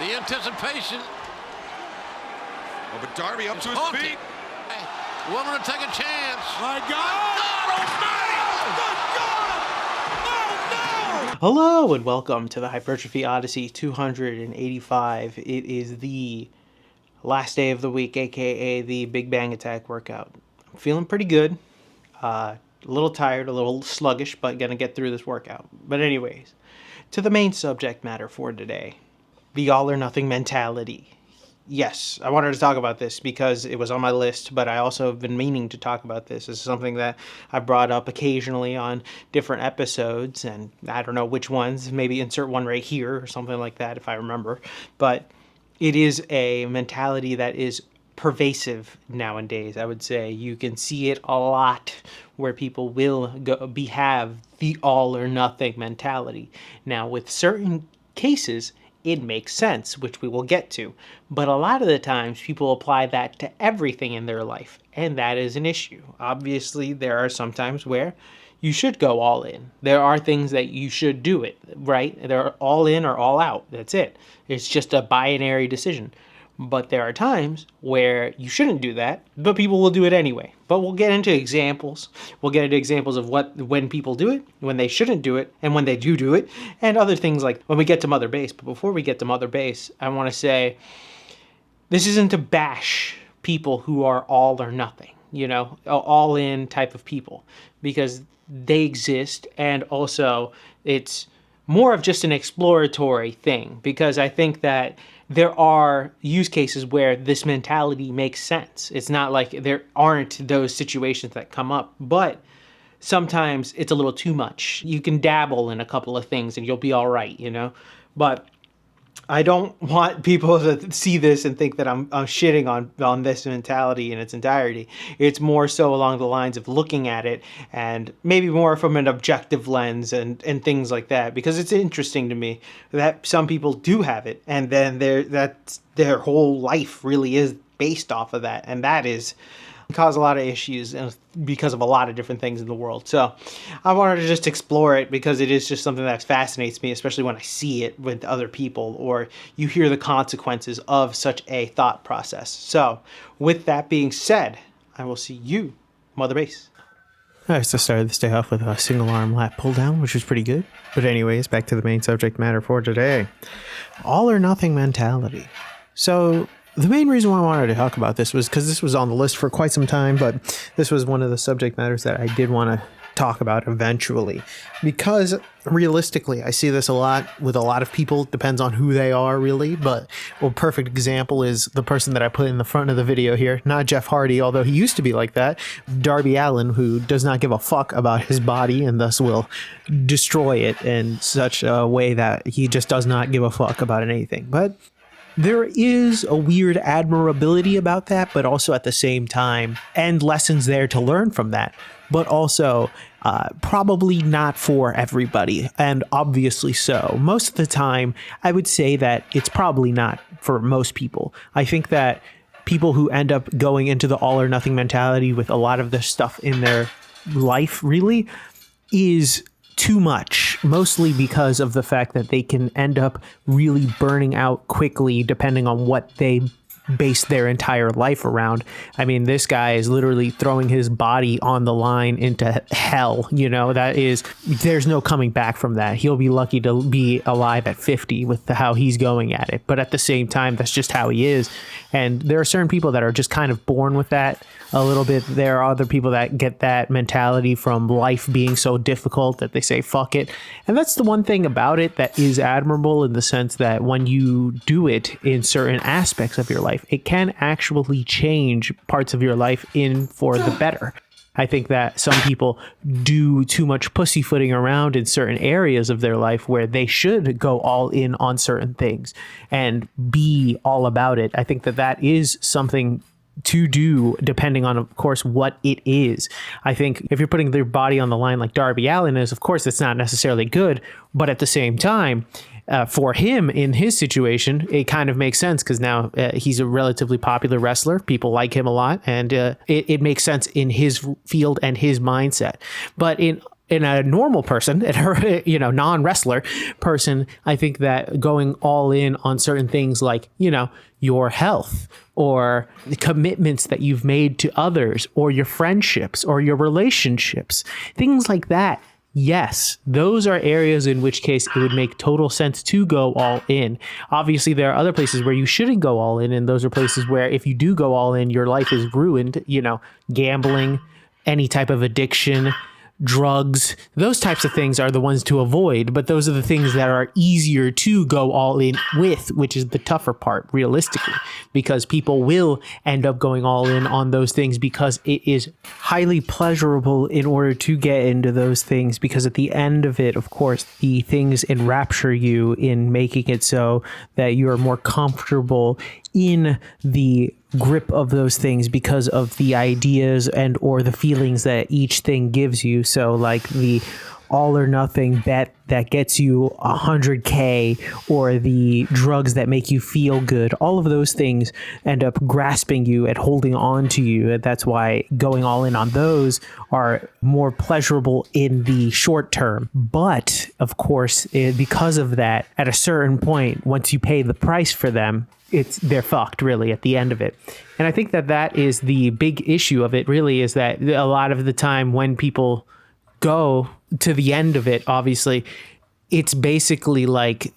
The anticipation. Oh, but Darby up to his Haunted. feet. Willing to take a chance. My God! Hello and welcome to the Hypertrophy Odyssey 285. It is the last day of the week, aka the Big Bang Attack workout. I'm feeling pretty good. A little tired, a little sluggish, but gonna get through this workout. But anyways, to the main subject matter for today. The all or nothing mentality. Yes, I wanted to talk about this because it was on my list, but I also have been meaning to talk about this. This is something that I brought up occasionally on different episodes, and I don't know which ones. Maybe insert one right here or something like that if I remember. But it is a mentality that is pervasive nowadays. I would say you can see it a lot where people will have the all or nothing mentality. Now, with certain cases, it makes sense, which we will get to. But a lot of the times, people apply that to everything in their life, and that is an issue. Obviously, there are some times where you should go all in. There are things that you should do it, right? They're all in or all out. That's it. It's just a binary decision. But there are times where you shouldn't do that, but people will do it anyway. But we'll get into examples. We'll get into examples of when people do it, when they shouldn't do it, and when they do it, and other things like when we get to Mother Base. But before we get to Mother Base, I want to say this isn't to bash people who are all or nothing, all in type of people, because they exist, and also it's more of just an exploratory thing, because I think that there are use cases where this mentality makes sense. It's not like there aren't those situations that come up, but sometimes it's a little too much. You can dabble in a couple of things and you'll be all right, But I don't want people to see this and think that I'm shitting on this mentality in its entirety. It's more so along the lines of looking at it and maybe more from an objective lens and things like that, because it's interesting to me that some people do have it, and then their whole life really is based off of that, and that is cause a lot of issues because of a lot of different things in the world. So I wanted to just explore it because it is just something that fascinates me, especially when I see it with other people or you hear the consequences of such a thought process. So with that being said, I will see you, Mother Base. I started this day off with a single arm lat pull down, which was pretty good. But anyways, back to the main subject matter for today. All or nothing mentality. So the main reason why I wanted to talk about this was because this was on the list for quite some time, but this was one of the subject matters that I did want to talk about eventually. Because realistically, I see this a lot with a lot of people. It depends on who they are, really. But a perfect example is the person that I put in the front of the video here. Not Jeff Hardy, although he used to be like that. Darby Allin, who does not give a fuck about his body and thus will destroy it in such a way that he just does not give a fuck about anything. But there is a weird admirability about that, but also at the same time, and lessons there to learn from that, but also probably not for everybody, and obviously so. Most of the time, I would say that it's probably not for most people. I think that people who end up going into the all or nothing mentality with a lot of this stuff in their life really is too much, mostly because of the fact that they can end up really burning out quickly depending on what they base their entire life around. I mean, this guy is literally throwing his body on the line into hell. There's no coming back from that. He'll be lucky to be alive at 50 with how he's going at it. But at the same time, that's just how he is. And there are certain people that are just kind of born with that a little bit. There are other people that get that mentality from life being so difficult that they say, fuck it. And that's the one thing about it that is admirable, in the sense that when you do it in certain aspects of your life, it can actually change parts of your life in for the better. I think that some people do too much pussyfooting around in certain areas of their life where they should go all in on certain things and be all about it. I think that that is something to do, depending on, of course, what it is. I think if you're putting their body on the line like Darby Allin is, of course, it's not necessarily good, but at the same time, for him in his situation, it kind of makes sense because now he's a relatively popular wrestler. People like him a lot, and it makes sense in his field and his mindset. But in in a normal person, in a, non-wrestler person, I think that going all in on certain things like, your health or the commitments that you've made to others or your friendships or your relationships, things like that. Yes, those are areas in which case it would make total sense to go all in. Obviously, there are other places where you shouldn't go all in, and those are places where if you do go all in, your life is ruined, gambling, any type of addiction, drugs, those types of things are the ones to avoid, but those are the things that are easier to go all in with, which is the tougher part realistically, because people will end up going all in on those things because it is highly pleasurable in order to get into those things, because at the end of it, of course, the things enrapture you in making it so that you are more comfortable in the grip of those things because of the ideas and or the feelings that each thing gives you. So like the all or nothing bet that gets you 100K or the drugs that make you feel good, all of those things end up grasping you and holding on to you. And that's why going all in on those are more pleasurable in the short term. But of course, because of that, at a certain point, once you pay the price for them, they're fucked really at the end of it. And I think that is the big issue of it really, is that a lot of the time when people go to the end of it, obviously, it's basically like,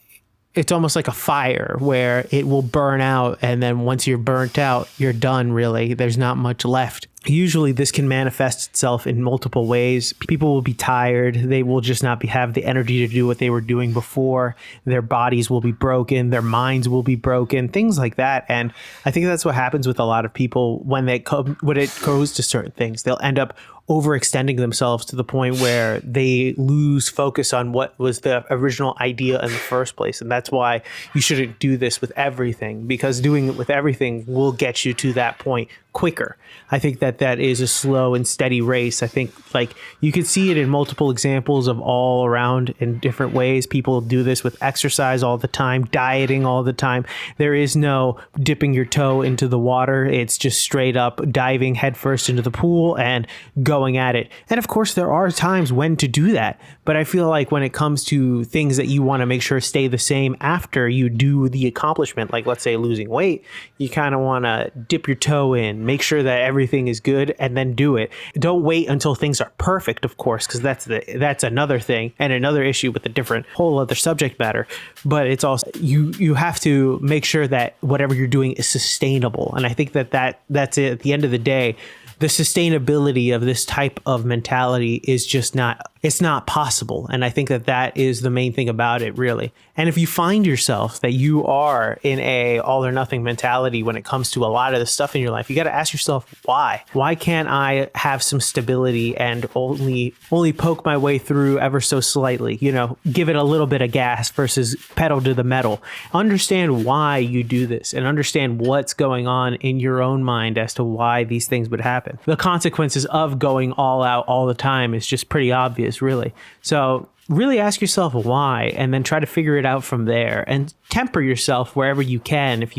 it's almost like a fire where it will burn out. And then once you're burnt out, you're done really. There's not much left. Usually this can manifest itself in multiple ways. People will be tired. They will just not have the energy to do what they were doing before. Their bodies will be broken. Their minds will be broken, things like that. And I think that's what happens with a lot of people when it goes to certain things. They'll end up overextending themselves to the point where they lose focus on what was the original idea in the first place. And that's why you shouldn't do this with everything, because doing it with everything will get you to that point quicker. I think that is a slow and steady race. I think like you could see it in multiple examples of all around in different ways. People do this with exercise all the time, dieting all the time. There is no dipping your toe into the water. It's just straight up diving headfirst into the pool and going at it. And of course, there are times when to do that. But I feel like when it comes to things that you want to make sure stay the same after you do the accomplishment, like let's say losing weight, you kind of want to dip your toe in, make sure that everything is good, and then do it. Don't wait until things are perfect, of course, because that's another thing and another issue with a different whole other subject matter. But it's also you have to make sure that whatever you're doing is sustainable. And I think that's it. At the end of the day, the sustainability of this type of mentality is just it's not possible. And I think that is the main thing about it, really. And if you find yourself that you are in a all or nothing mentality when it comes to a lot of the stuff in your life, you got to ask yourself, why? Why can't I have some stability and only poke my way through ever so slightly, give it a little bit of gas versus pedal to the metal. Understand why you do this and understand what's going on in your own mind as to why these things would happen. The consequences of going all out all the time is just pretty obvious, really. So really ask yourself why, and then try to figure it out from there, and temper yourself wherever you can, if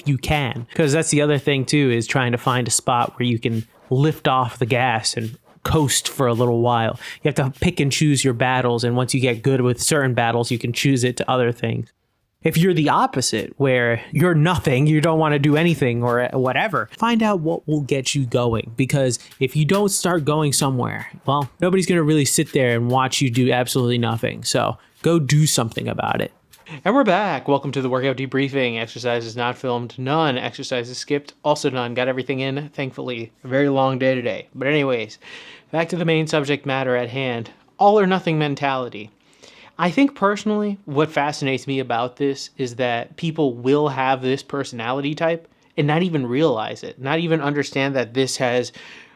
you can, because that's the other thing too, is trying to find a spot where you can lift off the gas and coast for a little while. You have to pick and choose your battles, and once you get good with certain battles, you can choose it to other things. If you're the opposite, where you're nothing, you don't want to do anything or whatever, find out what will get you going. Because if you don't start going somewhere, well, nobody's going to really sit there and watch you do absolutely nothing. So go do something about it. And we're back. Welcome to the workout debriefing. Exercises not filmed, none. Exercises skipped, also none. Got everything in, thankfully. A very long day today. But anyways, back to the main subject matter at hand. All or nothing mentality. I think personally, what fascinates me about this is that people will have this personality type and not even realize it, not even understand that this has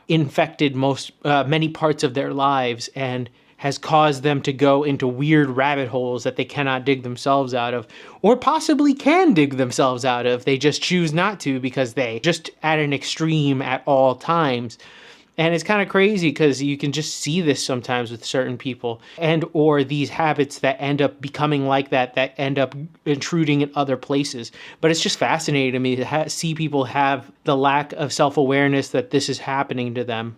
infected many parts of their lives and has caused them to go into weird rabbit holes that they cannot dig themselves out of, or possibly can dig themselves out of. They just choose not to because they just at an extreme at all times. And it's kind of crazy because you can just see this sometimes with certain people, and or these habits that end up becoming like that end up intruding in other places. But it's just fascinating to me to see people have the lack of self-awareness that this is happening to them.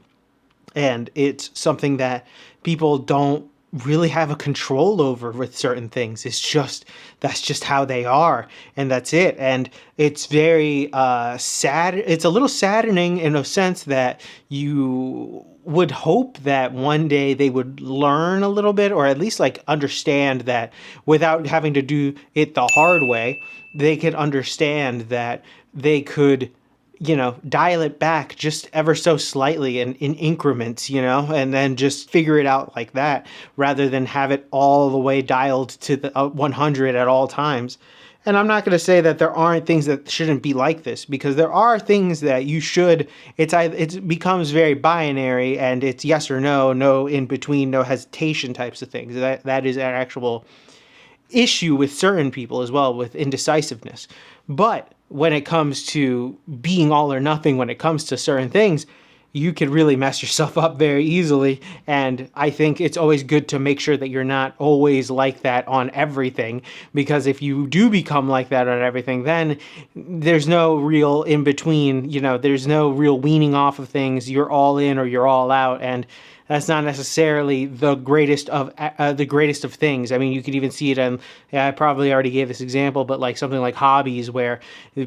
And it's something that people don't really have a control over with certain things. That's just how they are, and that's it. And it's very sad. It's a little saddening in a sense that you would hope that one day they would learn a little bit, or at least like understand that without having to do it the hard way, they could understand that they could, dial it back just ever so slightly in increments, and then just figure it out like that rather than have it all the way dialed to the 100 at all times. And I'm not going to say that there aren't things that shouldn't be like this, because there are things that you should, it becomes very binary, and it's yes or no, no in between, no hesitation types of things. That is an actual issue with certain people as well, with indecisiveness. But when it comes to being all or nothing, when it comes to certain things, you could really mess yourself up very easily. And I think it's always good to make sure that you're not always like that on everything, because if you do become like that on everything, then there's no real in between, there's no real weaning off of things. You're all in or you're all out. And that's not necessarily the greatest of things. I mean, you could even see it in, I probably already gave this example, but like something like hobbies, where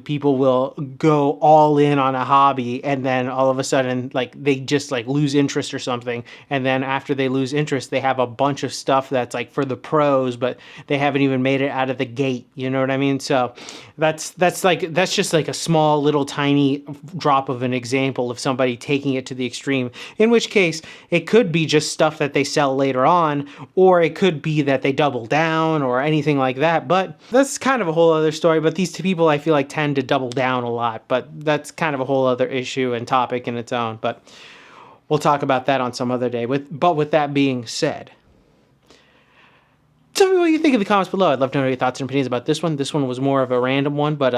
people will go all in on a hobby, and then all of a sudden, like, they just like lose interest or something. And then after they lose interest, they have a bunch of stuff that's like for the pros, but they haven't even made it out of the gate. You know what I mean? So that's just like a small little tiny drop of an example of somebody taking it to the extreme, in which case it could be just stuff that they sell later on, or it could be that they double down or anything like that. But that's kind of a whole other story. But these two people, I feel like, tend to double down a lot, but that's kind of a whole other issue and topic in its own. But we'll talk about that on some other day. But with that being said, tell me what you think in the comments below. I'd love to know your thoughts and opinions about this one. This one was more of a random one, but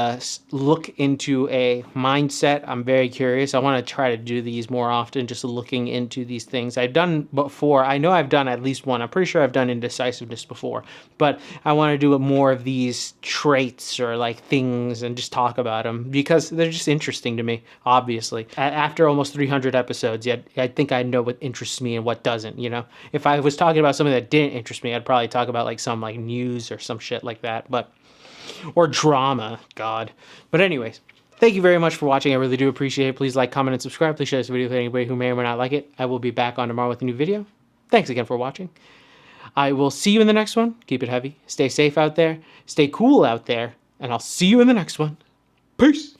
look into a mindset. I'm very curious. I want to try to do these more often, just looking into these things. I've done before. I know I've done at least one. I'm pretty sure I've done indecisiveness before, but I want to do more of these traits or like things and just talk about them, because they're just interesting to me, obviously. After almost 300 episodes, yet I think I know what interests me and what doesn't, If I was talking about something that didn't interest me, I'd probably talk about like some like news or some shit like that, or drama, God. But anyways, thank you very much for watching. I really do appreciate it. Please like, comment, and subscribe. Please share this video with anybody who may or may not like it. I will be back on tomorrow with a new video. Thanks again for watching. I will see you in the next one. Keep it heavy. Stay safe out there. Stay cool out there. And I'll see you in the next one. Peace.